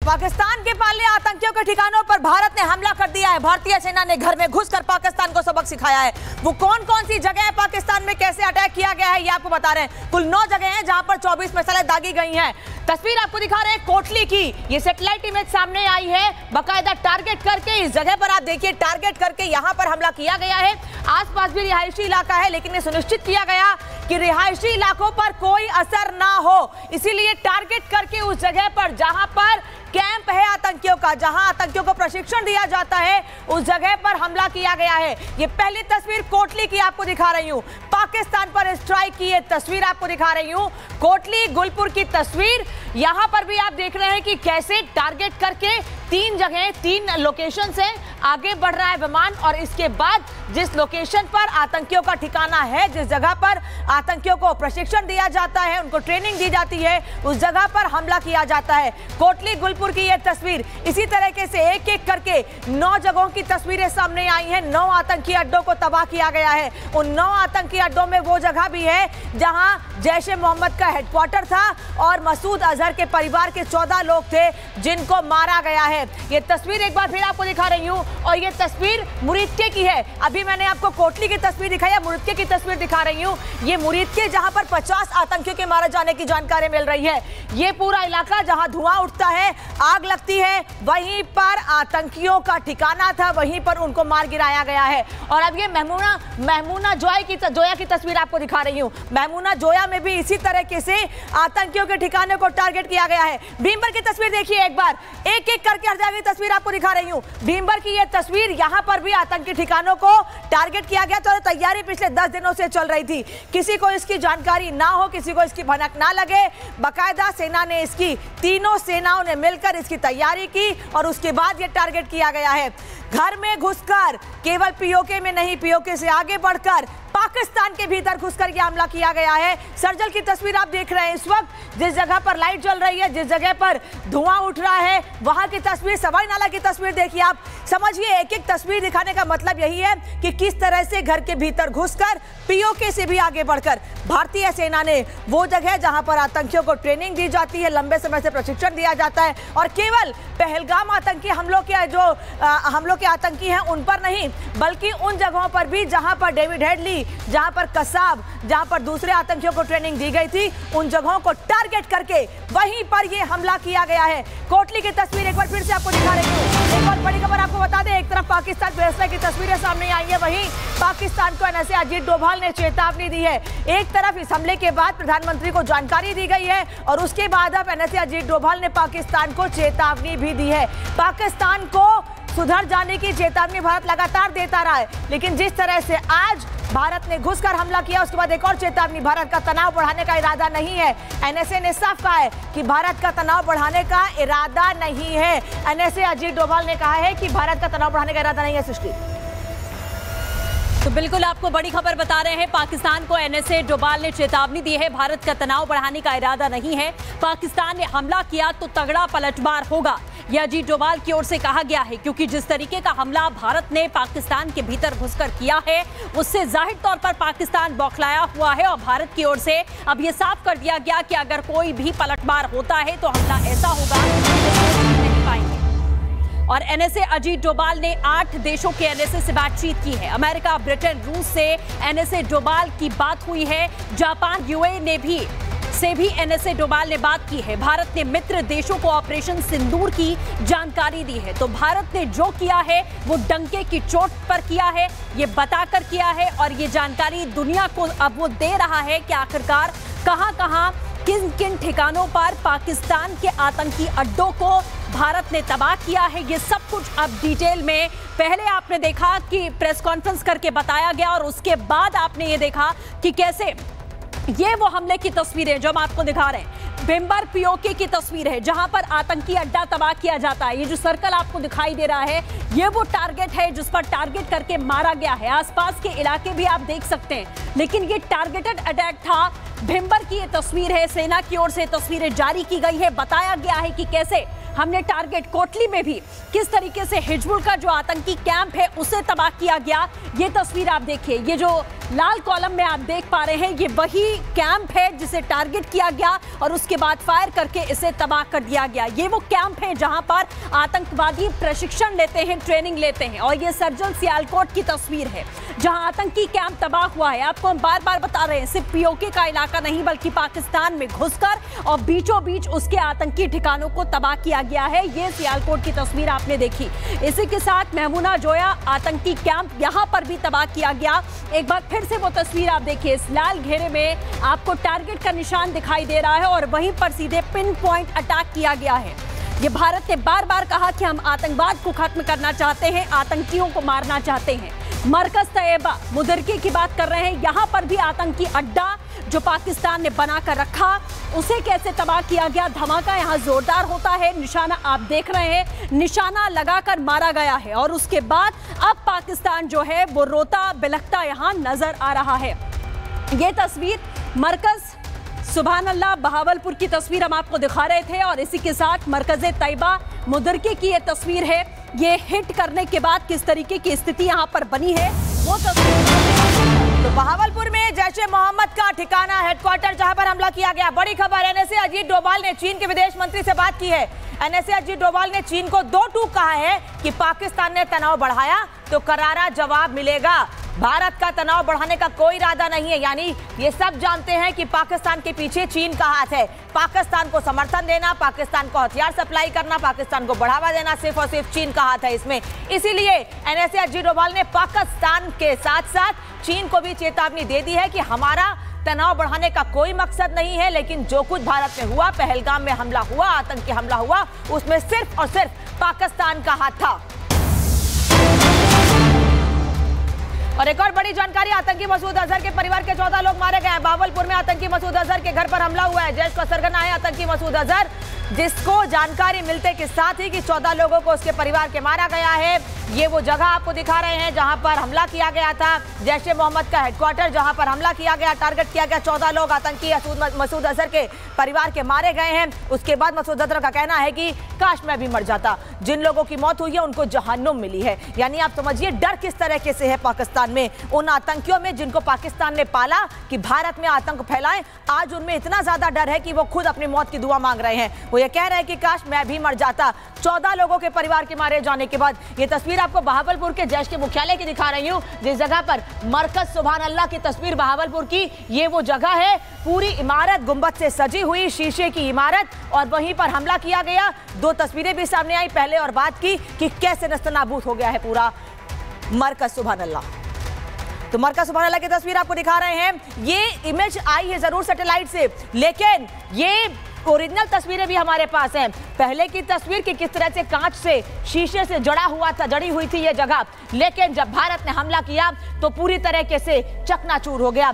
पाकिस्तान के पाले आतंकियों के ठिकानों पर भारत ने हमला कर दिया है। भारतीय सेना ने घर में घुसकर पाकिस्तान को सबक सिखाया है। वो कौन कौन सी जगह है पाकिस्तान में, कैसे अटैक किया गया है, ये आपको बता रहे हैं। कुल 9 जगह हैं जहां पर 24 मिसाइलें दागी गई हैं। तस्वीर आपको दिखा रहे हैं कोटली की, ये सैटेलाइट इमेज सामने आई है। बाकायदा टारगेट करके इस जगह पर आप देखिए, टारगेट करके यहां पर हमला किया गया है। आसपास भी रिहायशी इलाका है, लेकिन ये सुनिश्चित किया गया कि रिहायशी इलाकों पर कोई असर ना हो, इसीलिए टारगेट करके उस जगह पर जहां पर कैंप है आतंकियों का, जहां आतंकियों को प्रशिक्षण दिया जाता है, उस जगह पर हमला किया गया है। ये पहली तस्वीर कोटली की आपको दिखा रही हूं, पाकिस्तान पर स्ट्राइक की ये तस्वीर आपको दिखा रही हूं, कोटली गुलपुर की तस्वीर। यहां पर भी आप देख रहे हैं कि कैसे टारगेट करके 3 जगह 3 लोकेशन से आगे बढ़ रहा है विमान, और इसके बाद जिस लोकेशन पर आतंकियों का ठिकाना है, जिस जगह पर आतंकियों को प्रशिक्षण दिया जाता है, उनको ट्रेनिंग दी जाती है, उस जगह पर हमला किया जाता है। कोटली गुलपुर की यह तस्वीर, इसी तरीके से एक एक करके 9 जगहों की तस्वीरें सामने आई हैं। 9 आतंकी अड्डों को तबाह किया गया है। उन 9 आतंकी अड्डों में वो जगह भी है जहां जैश ए मोहम्मद का हेडक्वार्टर था और मसूद अजहर के परिवार के 14 लोग थे जिनको मारा गया है। ये तस्वीर एक बार फिर आपको दिखा रही हूं, और ये तस्वीर मुरीदके की है। अभी मैंने आपको कोटली की तस्वीर दिखाई है, मुरीदके की तस्वीर दिखा रही हूं। ये मुरीदके जहां पर 50 आतंकियों के मारे जाने की जानकारी मिल रही है। ये पूरा इलाका जहां धुआं उठता है, आग लगती है, वहीं पर आतंकियों का ठिकाना था, वहीं पर उनको मार गिराया गया है। और अब ये महमूना जोया की तस्वीर आपको दिखा रही हूं। महमूना जोया में भी इसी तरीके से आतंकियों के ठिकाने को टारगेट किया गया है। भीमबर की तस्वीर देखिए एक बार, एक एक करके हर जगह की तस्वीर आपको दिखा रही हूं। भीमबर की यह तस्वीर, यहां पर भी आतंकी ठिकानों को टारगेट किया गया था और तैयारी पिछले 10 दिनों से चल रही थी। किसी को इसकी जानकारी ना हो, किसी को इसकी भनक ना लगे, बाकायदा सेना ने इसकी, तीनों सेनाओं ने मिलकर इसकी तैयारी की और उसके बाद यह टारगेट किया गया है। घर में घुसकर, केवल पीओके में नहीं, पीओके से आगे बढ़कर पाकिस्तान के भीतर घुसकर यह हमला किया गया है। सर्जल की तस्वीर आप देख रहे हैं इस वक्त, जिस जगह पर लाइट जल रही है, जिस जगह पर धुआं उठ रहा है, वहां की तस्वीर, सवाई नाला की तस्वीर देखिए आप। समझिए, एक एक तस्वीर दिखाने का मतलब यही है कि किस तरह से घर के भीतर घुसकर, पीओके से भी आगे बढ़कर भारतीय सेना ने वो जगह जहां पर आतंकियों को ट्रेनिंग दी जाती है, लंबे समय से प्रशिक्षण दिया जाता है, और केवल पहलगाम आतंकी हमलों के हमलों के आतंकी हैं उन पर नहीं, बल्कि उन जगहों पर भी जहां पर डेविड हेडली, जहां पर कसाब, जहां पर दूसरे आतंकियों को ट्रेनिंग दी गई थी, उन जगहों को टारगेट करके वहीं पर यह हमला किया गया है। कोटली की तस्वीर एक बार फिर से आपको दिखा रही हूं। एक और बड़ी खबर आपको बता दें, एक तरफ पाकिस्तान फैसले की तस्वीरें सामने आई है, वहीं पाकिस्तान को एनएसए अजीत डोभाल ने चेतावनी दी है। एक तरफ इस हमले के बाद प्रधानमंत्री को जानकारी दी गई है, और उसके बाद अब एनएसए अजीत डोभाल ने पाकिस्तान को चेतावनी भी दी है। पाकिस्तान को सुधर जाने की चेतावनी भारत लगातार देता रहा है, लेकिन जिस तरह से आज भारत ने घुसकर हमला किया, उसके बाद एक और चेतावनी। भारत का तनाव बढ़ाने का इरादा नहीं है। एनएसए ने साफ कहा है कि भारत का तनाव बढ़ाने का इरादा नहीं है। एनएसए अजीत डोभाल ने कहा है कि भारत का तनाव बढ़ाने का इरादा नहीं है। सृष्टि, तो बिल्कुल आपको बड़ी खबर बता रहे हैं, पाकिस्तान को एनएसए डोभाल ने चेतावनी दी है, भारत का तनाव बढ़ाने का इरादा नहीं है। पाकिस्तान ने हमला किया तो तगड़ा पलटवार होगा, यह अजीत डोभाल की ओर से कहा गया है, क्योंकि जिस तरीके का हमला भारत ने पाकिस्तान के भीतर घुसकर किया है, उससे जाहिर तौर पर पाकिस्तान बौखलाया हुआ है, और भारत की ओर से अब यह साफ कर दिया गया कि अगर कोई भी पलटवार होता है तो हमला ऐसा होगा नहीं पाएंगे। और एनएसए अजीत डोभाल ने 8 देशों के एनएसए से बातचीत की है। अमेरिका, ब्रिटेन, रूस से एनएसए डोभाल की बात हुई है। जापान, यूएई ने भी एनएसए डोभाल ने बात की है। भारत ने मित्र देशों को ऑपरेशन सिंदूर की जानकारी दी है। तो भारत ने जो किया है वो डंके की चोट पर किया है, ये बताकर किया है, और ये जानकारी दुनिया को अब वो दे रहा है कि आखिरकार कहां-कहां, किन-किन ठिकानों पर पाकिस्तान के आतंकी अड्डों को भारत ने तबाह किया है। ये सब कुछ अब डिटेल में पहले आपने देखा कि प्रेस कॉन्फ्रेंस करके बताया गया, और उसके बाद आपने ये देखा कि कैसे ये वो हमले की तस्वीरें जो हम आपको दिखा रहे हैं। भीमबर पीओके की तस्वीर है जहां पर आतंकी अड्डा तबाह किया जाता है। ये जो सर्कल आपको दिखाई दे रहा है, ये वो टारगेट है जिस पर टारगेट करके मारा गया है। आसपास के इलाके भी आप देख सकते हैं, लेकिन ये टारगेटेड अटैक था। भीमबर की ये तस्वीर है, सेना की ओर से तस्वीरें जारी की गई है, बताया गया है कि कैसे हमने टारगेट कोटली में भी किस तरीके से हिजबुल का जो आतंकी कैंप है उसे तबाह किया गया। ये तस्वीर आप देखिए, ये जो लाल कॉलम में आप देख पा रहे हैं ये वही कैंप है जिसे टारगेट किया गया और उसके बाद फायर करके इसे तबाह कर दिया गया। ये वो कैंप है जहां पर आतंकवादी प्रशिक्षण लेते हैं, ट्रेनिंग लेते हैं। और ये सर्जिल सियालकोट की तस्वीर है जहां आतंकी कैंप तबाह हुआ है। आपको हम बार बार बता रहे हैं, सिर्फ पीओके का इलाका नहीं बल्कि पाकिस्तान में घुसकर और बीचों बीच उसके आतंकी ठिकानों को तबाह किया गया है। ये सियालकोट की तस्वीर आपने देखी। इसी के साथ महमूना जोया आतंकी कैंप यहां पर भी तबाह किया गया। एक बार फिर से वो तस्वीर आप देखिए, इस लाल घेरे में आपको टारगेट का निशान दिखाई दे रहा है और वहीं पर सीधे पिन पॉइंट अटैक किया गया है। ये भारत ने बार बार कहा कि हम आतंकवाद को खत्म करना चाहते हैं, आतंकियों को मारना चाहते हैं। मरकज तैयबा मुदरके की बात कर रहे हैं, यहां पर भी आतंकी अड्डा जो पाकिस्तान ने बनाकर रखा उसे कैसे तबाह किया गया। धमाका यहां जोरदार होता है, निशाना आप देख रहे हैं, निशाना लगाकर मारा गया है और उसके बाद अब पाकिस्तान जो है वो रोता बिलखता यहां नजर आ रहा है। ये तस्वीर मरकज सुभान अल्लाह बहावलपुर की तस्वीर हम आपको दिखा रहे थे और इसी के साथ मरकज तैयबा मुदरके की ये तस्वीर है। ये हिट करने के बाद किस तरीके की स्थिति यहां पर बनी है वो तस्वीर। तो बहावलपुर में जैश ए मोहम्मद का ठिकाना, हेडक्वार्टर जहां पर हमला किया गया। बड़ी खबर, एनएसए अजीत डोभाल ने चीन के विदेश मंत्री से बात की है। एनएसए अजीत डोभाल ने चीन को दो टूक कहा है कि पाकिस्तान ने तनाव बढ़ाया तो करारा जवाब मिलेगा। भारत का तनाव बढ़ाने का कोई इरादा नहीं है। यानी ये सब जानते हैं कि पाकिस्तान के पीछे चीन का हाथ है। पाकिस्तान को समर्थन देना, पाकिस्तान को हथियार सप्लाई करना, पाकिस्तान को बढ़ावा देना सिर्फ और सिर्फ चीन का हाथ है इसमें। इसीलिए एनएसए अजीत डोभाल ने पाकिस्तान के साथ साथ चीन को भी चेतावनी दे दी है कि हमारा तनाव बढ़ाने का कोई मकसद नहीं है, लेकिन जो कुछ भारत में हुआ, पहलगाम में हमला हुआ, आतंकी हमला हुआ, उसमें सिर्फ और सिर्फ पाकिस्तान का हाथ था। और एक और बड़ी जानकारी, आतंकी मसूद अजहर के परिवार के 14 लोग मारे गए हैं। बावलपुर में आतंकी मसूद अजहर के घर पर हमला हुआ है। जैश का सरगना है आतंकी मसूद अजहर, जिसको जानकारी मिलते के साथ ही कि 14 लोगों को उसके परिवार के मारा गया है। ये वो जगह आपको दिखा रहे हैं जहां पर हमला किया गया था, जैश ए मोहम्मद का हेडक्वार्टर जहां पर हमला किया गया, टारगेट किया गया। 14 लोग आतंकी मसूद अजहर के परिवार के मारे गए हैं। उसके बाद मसूद अजहर का कहना है कि काश मैं भी मर जाता। जिन लोगों की मौत हुई है उनको जहन्नुम मिली है। यानी आप समझिए डर किस तरीके से है पाकिस्तान में, उन आतंकियों में जिनको पाकिस्तान ने पाला कि भारत में आतंक फैलाएं। आज उनमें इतना ज्यादा डर है कि वो खुद अपनी मौत की दुआ मांग रहे हैं। वो ये कह रहे हैं कि काश मैं भी मर जाता। 14 लोगों के परिवार के मारे जाने के बाद ये तस्वीर आपको बहावलपुर के जैश के मुख्यालय की दिखा रही हूँ, जिस जगह पर मरकज सुभान अल्लाह की तस्वीर बहावलपुर की। ये वो जगह है, पूरी इमारत गुंबद से सजी हुई, शीशे की इमारत, और वहीं पर हमला किया गया। दो तस्वीरें भी सामने आई पहले और बाद की कि कैसे नस्तनाबूद हो गया है पूरा मरकज सुभान अल्लाह। तो मरकज सुभान अल्लाह की तस्वीर आपको दिखा रहे हैं। ये इमेज आई है जरूर सैटेलाइट से, लेकिन ये ओरिजिनल तस्वीरें भी हमारे पास हैं। पहले की तस्वीर की किस तरह से कांच से, शीशे से जड़ी हुई थी ये जगह, लेकिन जब भारत ने हमला किया तो पूरी तरीके से चकनाचूर हो गया।